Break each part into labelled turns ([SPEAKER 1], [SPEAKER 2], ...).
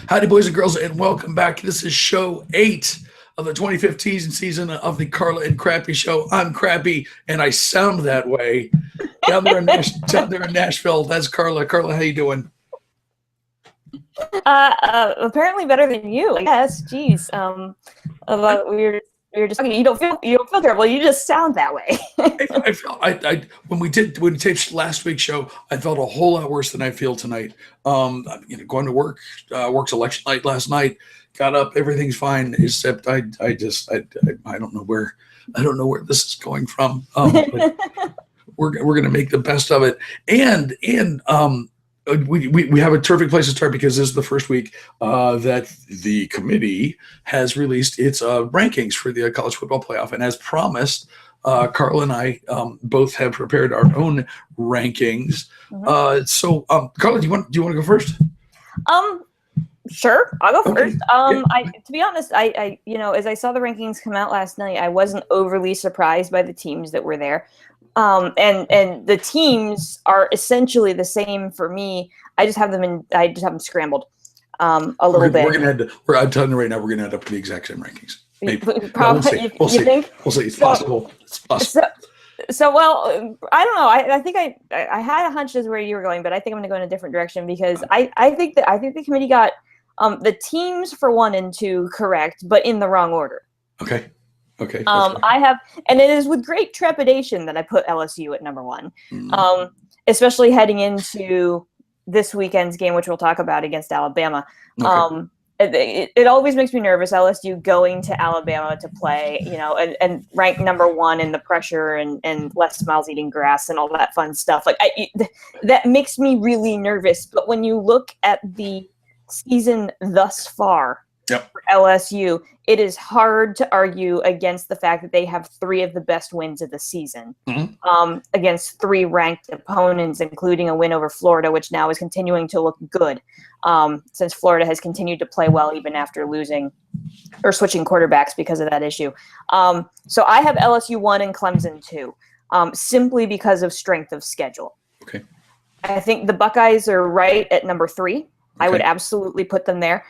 [SPEAKER 1] Howdy, boys and girls, and welcome back. This is show 8 of the 2015 season of the Carla and Crappy Show. I'm Crappy, and I sound that way. Down there in Nashville, that's Carla. Carla, how you doing?
[SPEAKER 2] Apparently better than you, I guess. Jeez. We were just talking. You don't feel terrible. You just sound that way.
[SPEAKER 1] When we taped last week's show, I felt a whole lot worse than I feel tonight. Going to work, work's election night last night. Got up, everything's fine, except I don't know where this is going from. But we're gonna make the best of it, and we have a terrific place to start because this is the first week that the committee has released its rankings for the college football playoff. And as promised, Carla and I both have prepared our own rankings. So, Carla, do you want to go first?
[SPEAKER 2] Sure, I'll go
[SPEAKER 1] Okay.
[SPEAKER 2] first.
[SPEAKER 1] Yeah.
[SPEAKER 2] To be honest, I as I saw the rankings come out last night, I wasn't overly surprised by the teams that were there. And the teams are essentially the same for me. I just have them scrambled a little bit.
[SPEAKER 1] I'm telling you right now, we're gonna end up with the exact same rankings. Maybe.
[SPEAKER 2] Probably.
[SPEAKER 1] We'll see.
[SPEAKER 2] You think?
[SPEAKER 1] We'll see. It's possible. It's possible.
[SPEAKER 2] So well, I don't know. I think I had a hunch as where you were going, but I think I'm going to go in a different direction because I think the committee got the teams for 1 and 2 correct, but in the wrong order.
[SPEAKER 1] Okay.
[SPEAKER 2] I have, and it is with great trepidation that I put LSU at number 1, especially heading into this weekend's game, which we'll talk about against Alabama.
[SPEAKER 1] Okay.
[SPEAKER 2] It always makes me nervous, LSU going to Alabama to play, and rank number 1 in the pressure and Les Miles eating grass and all that fun stuff. That makes me really nervous. But when you look at the season thus far, for LSU, it is hard to argue against the fact that they have 3 of the best wins of the season against 3 ranked opponents, including a win over Florida, which now is continuing to look good since Florida has continued to play well even after losing or switching quarterbacks because of that issue. So I have LSU 1 and Clemson 2, simply because of strength of schedule.
[SPEAKER 1] Okay.
[SPEAKER 2] I think the Buckeyes are right at number 3. Okay. I would absolutely put them there.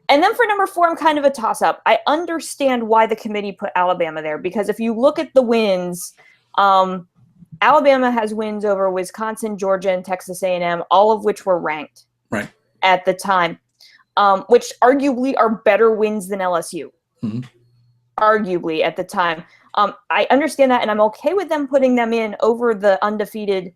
[SPEAKER 2] And then for number 4, I'm kind of a toss-up. I understand why the committee put Alabama there, because if you look at the wins, Alabama has wins over Wisconsin, Georgia, and Texas A&M, all of which were ranked at the time, which arguably are better wins than LSU, arguably at the time. I understand that, and I'm okay with them putting them in over the undefeated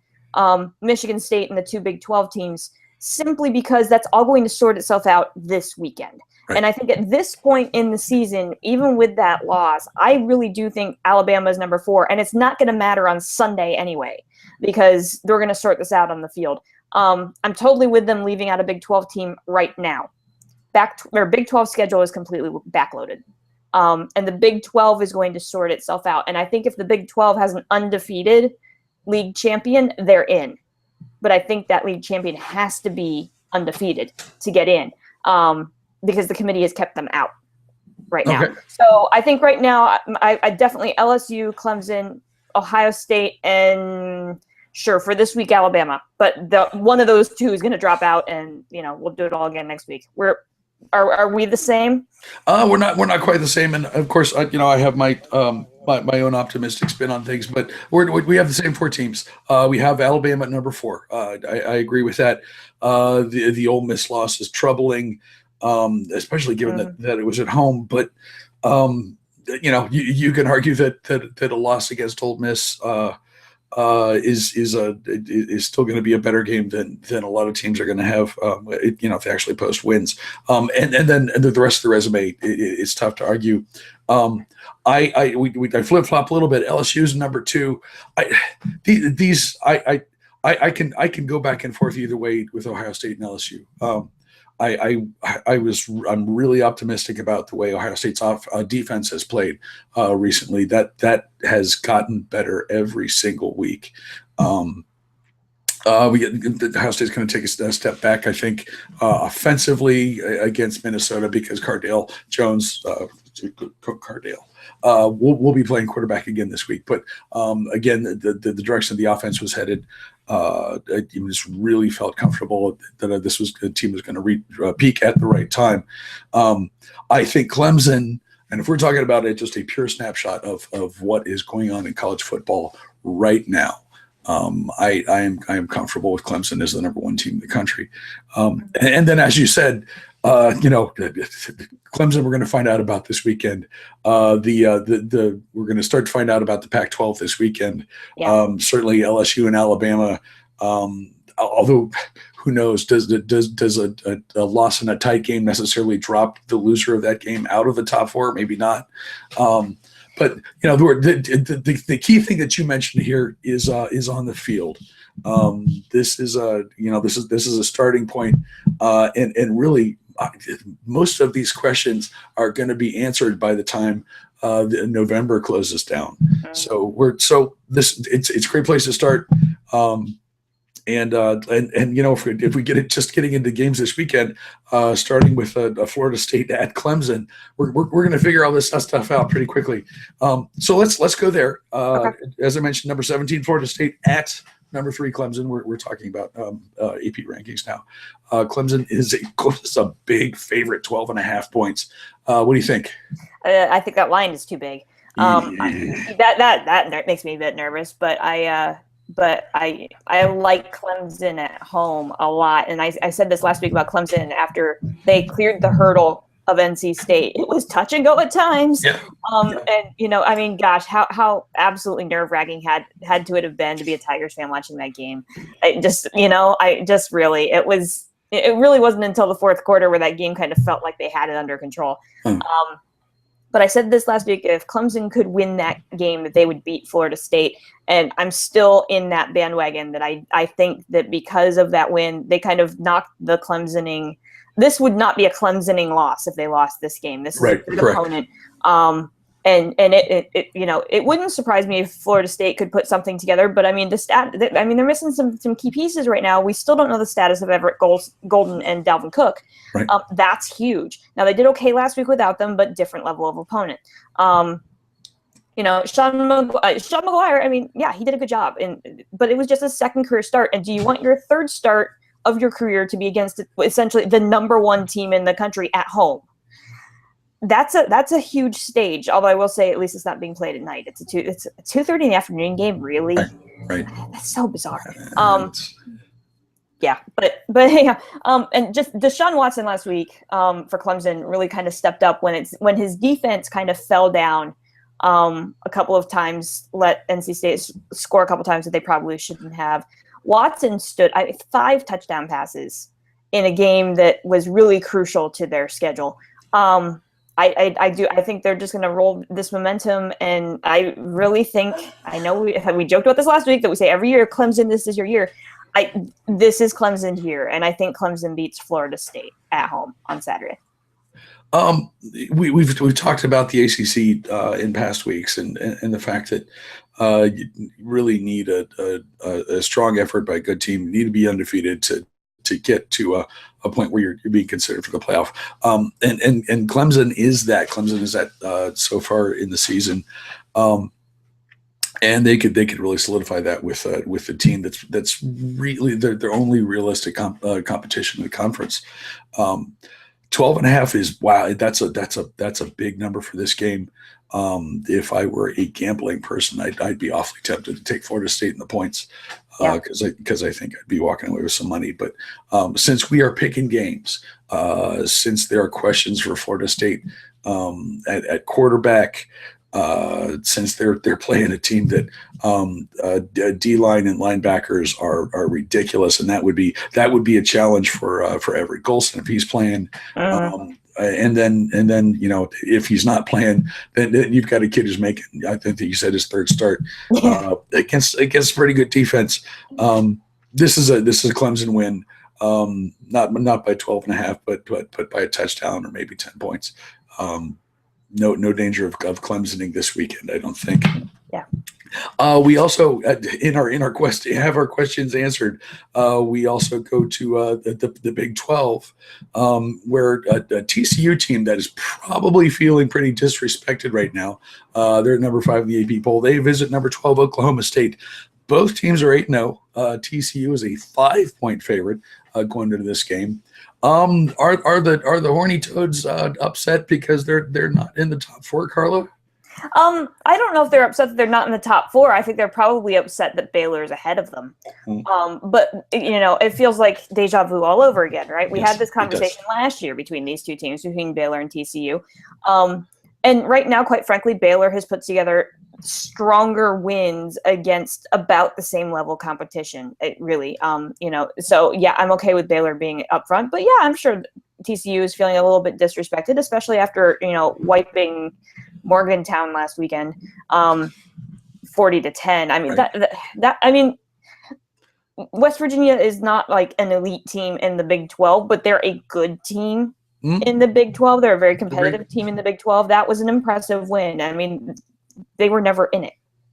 [SPEAKER 2] Michigan State and the 2 Big 12 teams, simply because that's all going to sort itself out this weekend. Right. And I think at this point in the season, even with that loss, I really do think Alabama is number 4, and it's not going to matter on Sunday anyway, because they're going to sort this out on the field. I'm totally with them leaving out a Big 12 team right now. Their Big 12 schedule is completely backloaded. And the Big 12 is going to sort itself out. And I think if the Big 12 has an undefeated league champion, they're in. But I think that league champion has to be undefeated to get in, because the committee has kept them out right now. So I think right now, I definitely LSU, Clemson, Ohio State, and sure, for this week, Alabama. But one of those 2 is going to drop out, and we'll do it all again next week. Are we the same?
[SPEAKER 1] We're not quite the same, and of course, I have my my own optimistic spin on things, but we have the same 4 teams. We have Alabama at number 4. I agree with that. The Ole Miss loss is troubling, especially given that it was at home. But you can argue that a loss against Ole Miss is still going to be a better game than a lot of teams are going to have, if they actually post wins. And then the rest of the resume, it's tough to argue. I flip flop a little bit. LSU's number 2. I can go back and forth either way with Ohio State and LSU. I'm really optimistic about the way Ohio State's defense has played recently. That has gotten better every single week. Ohio State's going to take a step back, I think, offensively against Minnesota because Cardale Jones, will be playing quarterback again this week. But again, the direction of the offense was headed. I just really felt comfortable that this was the team was going to peak at the right time. I think Clemson, and if we're talking about it, just a pure snapshot of what is going on in college football right now. I am comfortable with Clemson as the number one team in the country. And then, as you said, Clemson, we're going to find out about this weekend. We're going to start to find out about the Pac-12 this weekend.
[SPEAKER 2] Yeah.
[SPEAKER 1] Certainly LSU and Alabama. Although, who knows? Does a loss in a tight game necessarily drop the loser of that game out of the top four?Maybe not. But the key thing that you mentioned here is on the field. This is a starting point, and really most of these questions are going to be answered by the time November closes down.
[SPEAKER 2] Mm-hmm.
[SPEAKER 1] So it's a great place to start. And if we get it, just getting into games this weekend, starting with Florida State at Clemson, we're going to figure all this stuff out pretty quickly. So let's go there.
[SPEAKER 2] Okay.
[SPEAKER 1] As I mentioned, number 17 Florida State at number 3 Clemson. We're talking about AP rankings now. Clemson is a big favorite, 12.5 points. What do you think?
[SPEAKER 2] I think that line is too big. That makes me a bit nervous, but I like Clemson at home a lot. And I said this last week about Clemson after they cleared the hurdle of NC State. It was touch and go at times.
[SPEAKER 1] Yeah.
[SPEAKER 2] And gosh, how absolutely nerve-wracking had to it have been to be a Tigers fan watching that game. It really wasn't until the fourth quarter where that game kind of felt like they had it under control. But I said this last week, if Clemson could win that game, that they would beat Florida State. And I'm still in that bandwagon that I think that because of that win, they kind of knocked the Clemsoning. This would not be a Clemsoning loss if they lost this game. This is a good opponent. And it wouldn't surprise me if Florida State could put something together. But I mean, they're missing some key pieces right now. We still don't know the status of Everett Golden and Dalvin Cook.
[SPEAKER 1] Right.
[SPEAKER 2] That's huge. Now they did okay last week without them, but different level of opponent. Sean McGuire. I mean, yeah, he did a good job, but it was just his second career start. And do you want your third start of your career to be against essentially the number one team in the country at home? That's a huge stage. Although I will say, at least it's not being played at night. It's a 2:30 in the afternoon game. Really,
[SPEAKER 1] right.
[SPEAKER 2] That's so bizarre. Yeah, but yeah. And just Deshaun Watson last week for Clemson really kind of stepped up when his defense kind of fell down a couple of times, let NC State score a couple times that they probably shouldn't have. Watson stood 5 touchdown passes in a game that was really crucial to their schedule. I think they're just going to roll this momentum, and I really think, I know we joked about this last week that we say every year, Clemson, this is your year. This is Clemson here, and I think Clemson beats Florida State at home on Saturday.
[SPEAKER 1] We've talked about the ACC in past weeks, and the fact that you really need a strong effort by a good team. You need to be undefeated to get to a point where you're being considered for the playoff. And Clemson is that. Clemson is that so far in the season. And they could really solidify that with the team that's really their only realistic competition in the conference. 12.5 is wow. That's a big number for this game. If I were a gambling person, I'd be awfully tempted to take Florida State in the points because I think I'd be walking away with some money. But since we are picking games, since there are questions for Florida State at quarterback. Since they're playing a team that D-line and linebackers are ridiculous, and that would be a challenge for Everett Golson if he's playing. And then if he's not playing, then you've got a kid who's making, I think that you said, his third start against pretty good defense. This is a Clemson win, not by 12.5, but by a touchdown or maybe 10 points. No danger of Clemsoning this weekend, I don't think.
[SPEAKER 2] Yeah.
[SPEAKER 1] We also in our quest to have our questions answered. We also go to the Big 12, where a TCU team that is probably feeling pretty disrespected right now. They're at number 5 in the AP poll. They visit number 12 Oklahoma State. Both teams are 8-0. TCU is a 5-point favorite going into this game. Are the Horny Toads upset because they're not in the top 4, Carla?
[SPEAKER 2] I don't know if they're upset that they're not in the top 4. I think they're probably upset that Baylor is ahead of them. But it feels like deja vu all over again, right? We had this conversation last year between these two teams, between Baylor and TCU. And right now, quite frankly, Baylor has put together stronger wins against about the same level competition. It really, so yeah, I'm okay with Baylor being up front, but yeah, I'm sure TCU is feeling a little bit disrespected, especially after, wiping Morgantown last weekend, 40-10. I mean, right. West Virginia is not like an elite team in the Big 12, but they're a good team in the Big 12. They're a very competitive team in the Big 12. That was an impressive win. I mean, they were never in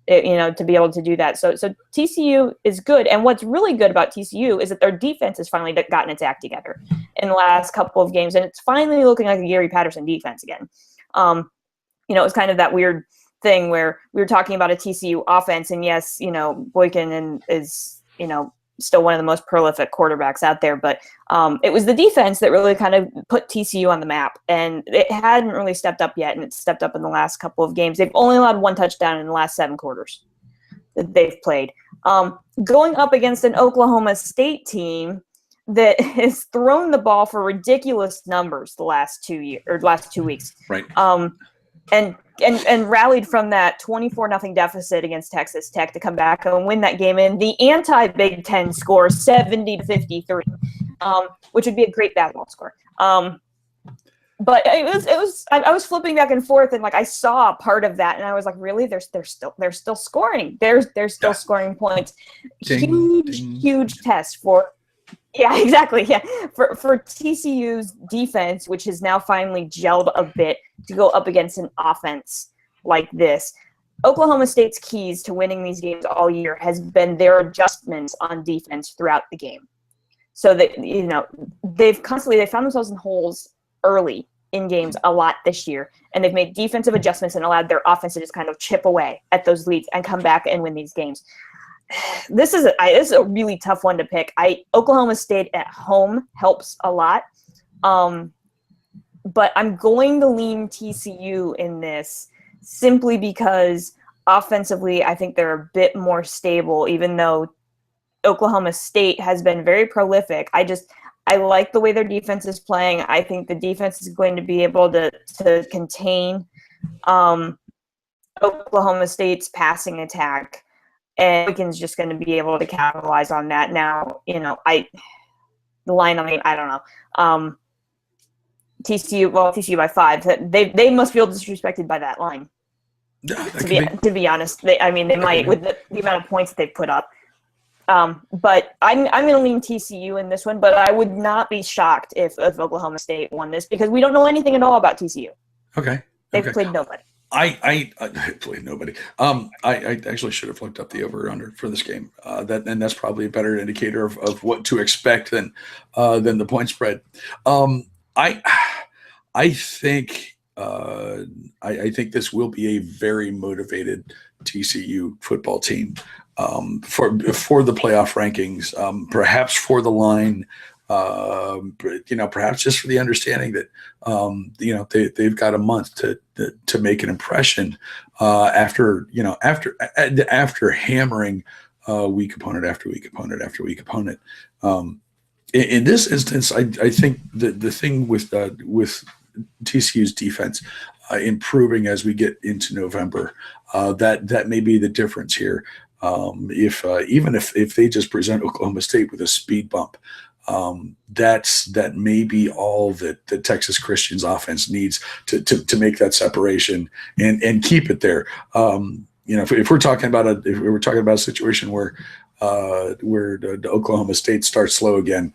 [SPEAKER 2] it, to be able to do that. So TCU is good. And what's really good about TCU is that their defense has finally gotten its act together in the last couple of games. And it's finally looking like a Gary Patterson defense again. It's kind of that weird thing where we were talking about a TCU offense, and yes, Boykin is, still one of the most prolific quarterbacks out there, but it was the defense that really kind of put TCU on the map, and it hadn't really stepped up yet, and it's stepped up in the last couple of games. They've only allowed 1 touchdown in the last 7 quarters that they've played. Going up against an Oklahoma State team that has thrown the ball for ridiculous numbers the last 2 weeks.
[SPEAKER 1] Right.
[SPEAKER 2] And rallied from that 24-0 deficit against Texas Tech to come back and win that game in the anti-Big Ten score, 70-53, which would be a great basketball score. But it was. I was flipping back and forth, and I saw part of that, and I was like, really? They're still scoring. They're still scoring points. Huge test for. Yeah, exactly. Yeah, for TCU's defense, which has now finally gelled a bit to go up against an offense like this. Oklahoma State's keys to winning these games all year has been their adjustments on defense throughout the game. So that they found themselves in holes early in games a lot this year, and they've made defensive adjustments and allowed their offense to just kind of chip away at those leads and come back and win these games. This is a really tough one to pick. Oklahoma State at home helps a lot, but I'm going to lean TCU in this simply because offensively I think they're a bit more stable, even though Oklahoma State has been very prolific. I like the way their defense is playing. I think the defense is going to be able to contain Oklahoma State's passing attack. And Wiggins just going to be able to capitalize on that. Now, the line, I don't know. TCU by 5. They must feel disrespected by that line. To be honest, they might with the amount of points that they've put up. But I'm going to lean TCU in this one. But I would not be shocked if Oklahoma State won this because we don't know anything at all about TCU.
[SPEAKER 1] Okay.
[SPEAKER 2] They've played nobody.
[SPEAKER 1] I played nobody. I actually should have looked up the over under for this game. That's probably a better indicator of what to expect than the point spread. I think this will be a very motivated TCU football team for the playoff rankings, perhaps for the line. Perhaps just for the understanding that they've got a month to make an impression after hammering weak opponent after weak opponent after weak opponent. In this instance, I think the thing with TCU's defense improving as we get into November, that may be the difference here. If they just present Oklahoma State with a speed bump. That may be all that the Texas Christian's offense needs to make that separation and keep it there. If we're talking about a situation where the Oklahoma State starts slow again,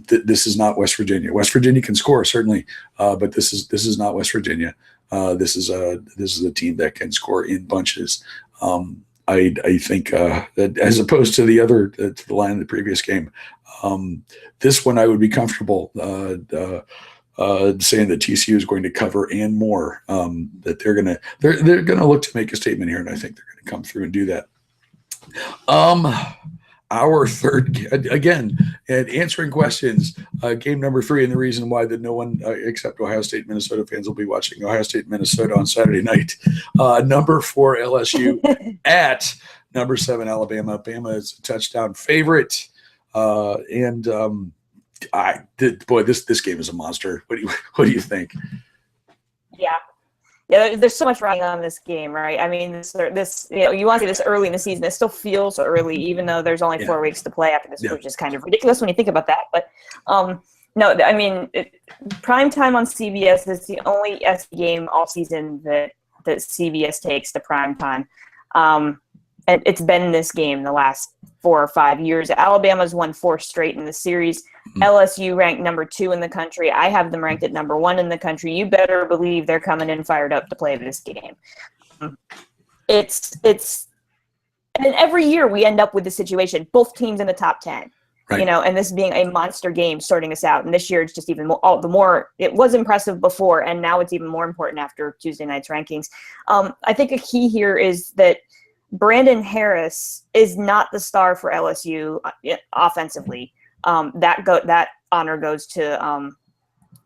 [SPEAKER 1] this is not West Virginia. West Virginia can score certainly, but this is not West Virginia. This is a team that can score in bunches. I think that as opposed to the other to the line in the previous game, this one I would be comfortable saying that TCU is going to cover and more. That they're gonna look to make a statement here, and I think they're going to come through and do that. Our third, again, and answering questions, game number 3, and the reason why that no one except Ohio State, Minnesota fans will be watching Ohio State, Minnesota on Saturday night. Number 4, LSU at number 7, Alabama. Bama is a touchdown favorite. Boy, this game is a monster. What do you think?
[SPEAKER 2] Yeah, there's so much riding on this game, right? I mean, this you want to say this early in the season. It still feels early, even though there's only 4 weeks to play after this, which is kind of ridiculous when you think about that. But no, I mean, prime time on CBS is the only SC game all season that CBS takes to prime time. And it's been this game the last 4 or 5 years. Alabama's won 4 straight in the series. LSU ranked number 2 in the country. I have them ranked at number 1 in the country. You better believe they're coming in fired up to play this game. It's and every year we end up with the situation, both teams in the top 10. Right. And this being a monster game starting us out. And this year it's just even more, the more it was impressive before, and now it's even more important after Tuesday night's rankings. I think a key here is that Brandon Harris is not the star for LSU offensively. That honor goes to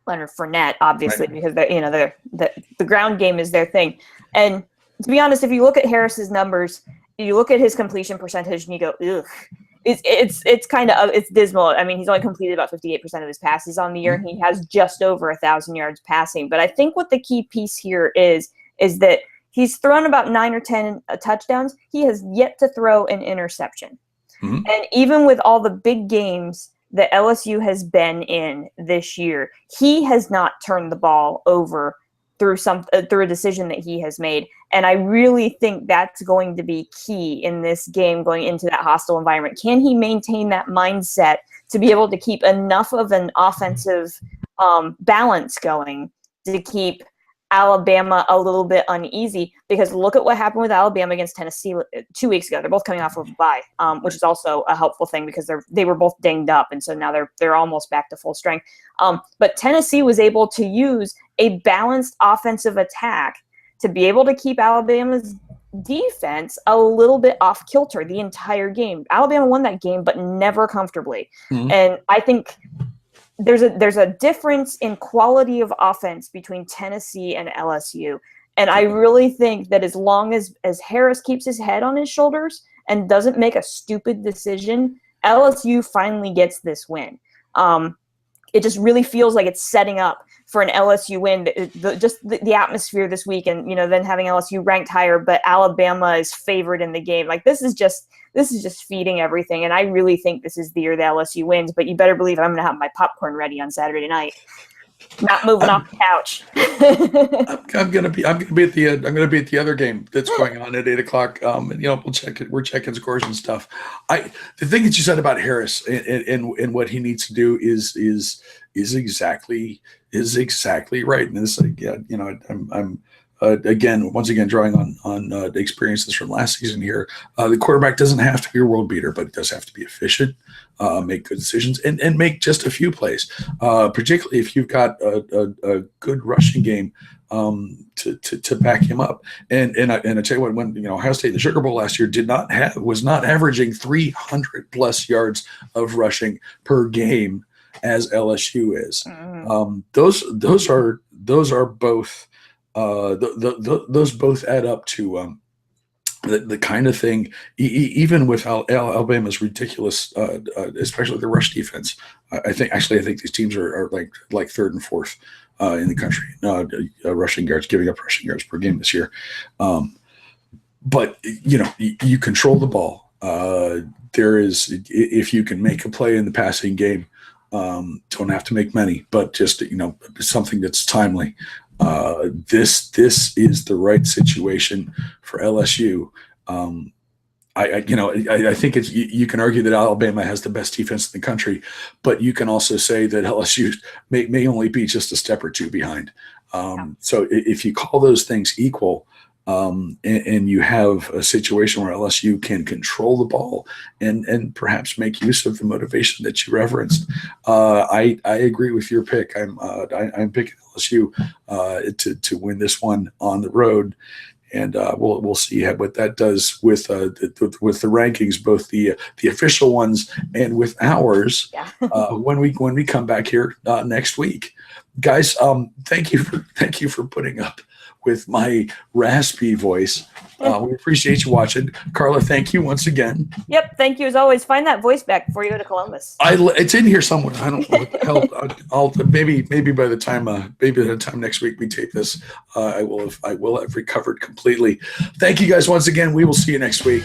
[SPEAKER 2] Leonard Fournette, obviously, because the ground game is their thing. And to be honest, if you look at Harris's numbers, you look at his completion percentage, and you go, ugh. It's kind of it's dismal. I mean, he's only completed about 58% of his passes on the year, and he has just over 1,000 yards passing. But I think what the key piece here is that he's thrown about 9 or 10 touchdowns. He has yet to throw an interception. Mm-hmm. And even with all the big games that LSU has been in this year, he has not turned the ball over through a decision that he has made. And I really think that's going to be key in this game going into that hostile environment. Can he maintain that mindset to be able to keep enough of an offensive balance going to keep Alabama a little bit uneasy? Because look at what happened with Alabama against Tennessee 2 weeks ago. They're both coming off of a bye, which is also a helpful thing because they were both dinged up, and so now they're almost back to full strength. But Tennessee was able to use a balanced offensive attack to be able to keep Alabama's defense a little bit off kilter the entire game. Alabama won that game, but never comfortably. Mm-hmm. And I think there's a difference in quality of offense between Tennessee and LSU. And I really think that as long as Harris keeps his head on his shoulders and doesn't make a stupid decision, LSU finally gets this win. It just really feels like it's setting up for an LSU win. The atmosphere this week, and then having LSU ranked higher, but Alabama is favored in the game. Like this is just feeding everything, and I really think this is the year that LSU wins. But you better believe I'm going to have my popcorn ready on Saturday night. Not moving off the couch.
[SPEAKER 1] I'm gonna be at the other game that's going on at 8:00. We're checking scores and stuff. The thing that you said about Harris and what he needs to do is exactly right. And this, I'm once again drawing on the experiences from last season here. The quarterback doesn't have to be a world beater, but it does have to be efficient, make good decisions, and make just a few plays. Particularly if you've got a good rushing game to back him up. And I tell you what, when Ohio State in the Sugar Bowl last year was not averaging 300 plus yards of rushing per game as LSU is. Those are both. Those both add up to the kind of thing, even with Alabama's ridiculous, especially the rush defense. I think these teams are like third and fourth in the country, rushing yards, giving up rushing yards per game this year. But you control the ball. If you can make a play in the passing game, don't have to make many, but just something that's timely. This is the right situation for LSU. I think you can argue that Alabama has the best defense in the country, but you can also say that LSU may only be just a step or two behind. So if you call those things equal, and you have a situation where LSU can control the ball and perhaps make use of the motivation that you referenced. I agree with your pick. I'm picking LSU to win this one on the road. And we'll see what that does with the rankings, both the official ones and with ours.
[SPEAKER 2] Yeah.
[SPEAKER 1] when we come back here next week, guys. Thank you for putting up with my raspy voice. We appreciate you watching, Carla. Thank you once again.
[SPEAKER 2] Yep. Thank you as always. Find that voice back before you go to Columbus.
[SPEAKER 1] It's in here somewhere. I don't know what the hell. I'll maybe by the time next week we tape this, I will have recovered completely. Thank you guys once again. We will see you next week.